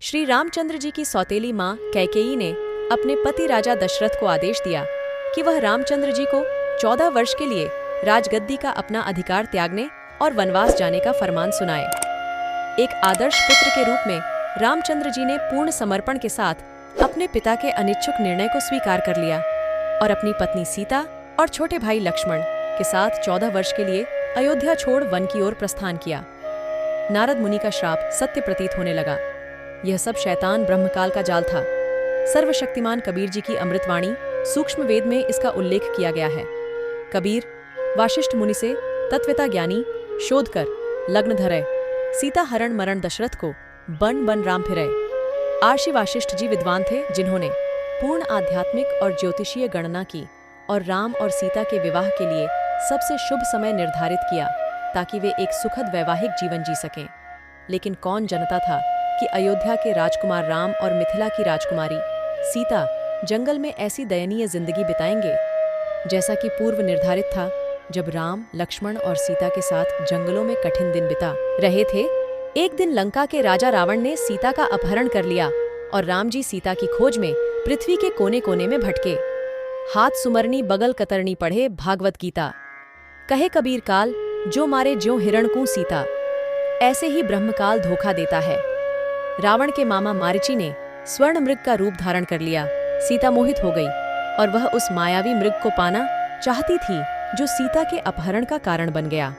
श्री रामचंद्र जी की सौतेली माँ कैकेयी ने अपने पति राजा दशरथ को आदेश दिया कि वह रामचंद्र जी को 14 वर्ष के लिए राजगद्दी का अपना अधिकार त्यागने और वनवास जाने का फरमान सुनाए। एक आदर्श पुत्र के रूप में रामचंद्र जी ने पूर्ण समर्पण के साथ अपने पिता के अनिच्छुक निर्णय को स्वीकार कर लिया और अपनी पत्नी सीता और छोटे भाई लक्ष्मण के साथ 14 वर्ष के लिए अयोध्या छोड़ वन की ओर प्रस्थान किया। नारद मुनि का श्राप सत्य प्रतीत होने लगा। यह सब शैतान ब्रह्मकाल का जाल था। सर्वशक्तिमान कबीर जी की अमृतवाणी सूक्ष्म वेद में इसका उल्लेख किया गया है। कबीर वाशिष्ठ मुनि से तत्वता ज्ञानी शोध कर लग्न धरय, सीता हरण मरण दशरथ को बन बन राम फिरय। आर्षि वाशिष्ठ जी विद्वान थे जिन्होंने पूर्ण आध्यात्मिक और ज्योतिषीय गणना की और राम और सीता के विवाह के लिए सबसे शुभ समय निर्धारित किया ताकि वे एक सुखद वैवाहिक जीवन जी सकें। लेकिन कौन जानता था कि अयोध्या के राजकुमार राम और मिथिला की राजकुमारी सीता जंगल में ऐसी दयनीय जिंदगी बिताएंगे जैसा कि पूर्व निर्धारित था। जब राम लक्ष्मण और सीता के साथ जंगलों में कठिन दिन बिता रहे थे, एक दिन लंका के राजा रावण ने सीता का अपहरण कर लिया और राम जी सीता की खोज में पृथ्वी के कोने कोने में भटके। हाथ सुमरनी बगल कतरनी पढ़े भागवत गीता। कहे कबीर काल जो मारे ज्यों हिरणकू सीता, ऐसे ही ब्रह्मकाल धोखा देता है। रावण के मामा मारीची ने स्वर्ण मृग का रूप धारण कर लिया। सीता मोहित हो गई और वह उस मायावी मृग को पाना चाहती थी जो सीता के अपहरण का कारण बन गया।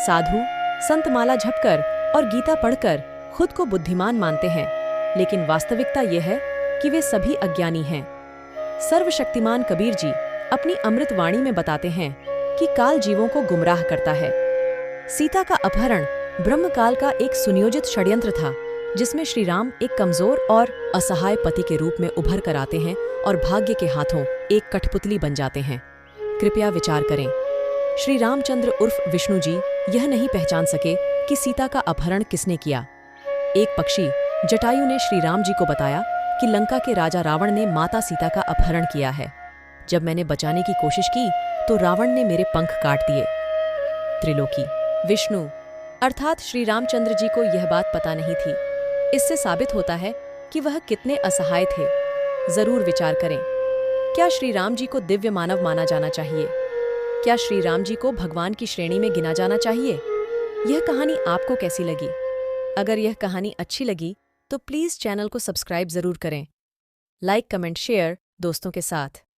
साधु संत माला झपकर और गीता पढ़कर खुद को बुद्धिमान मानते हैं, लेकिन वास्तविकता यह है कि वे सभी अज्ञानी हैं। सर्वशक्तिमान कबीर जी अपनी अमृत वाणी में बताते हैं कि काल जीवों को गुमराह करता है। सीता का अपहरण ब्रह्मकाल का एक सुनियोजित षड्यंत्र था जिसमें श्री राम एक कमजोर और असहाय पति के रूप में उभर कर आते हैं और भाग्य के हाथों एक कठपुतली बन जाते हैं। कृपया विचार करें। श्री रामचंद्र उर्फ विष्णु जी यह नहीं पहचान सके कि सीता का अपहरण किसने किया। एक पक्षी जटायु ने श्री राम जी को बताया कि लंका के राजा रावण ने माता सीता का अपहरण किया है। जब मैंने बचाने की कोशिश की तो रावण ने मेरे पंख काट दिए। त्रिलोकी विष्णु अर्थात श्री रामचंद्र जी को यह बात पता नहीं थी। इससे साबित होता है कि वह कितने असहाय थे। जरूर विचार करें, क्या श्री राम जी को दिव्य मानव माना जाना चाहिए? क्या श्री राम जी को भगवान की श्रेणी में गिना जाना चाहिए? यह कहानी आपको कैसी लगी? अगर यह कहानी अच्छी लगी तो प्लीज़ चैनल को सब्सक्राइब जरूर करें। लाइक कमेंट शेयर दोस्तों के साथ।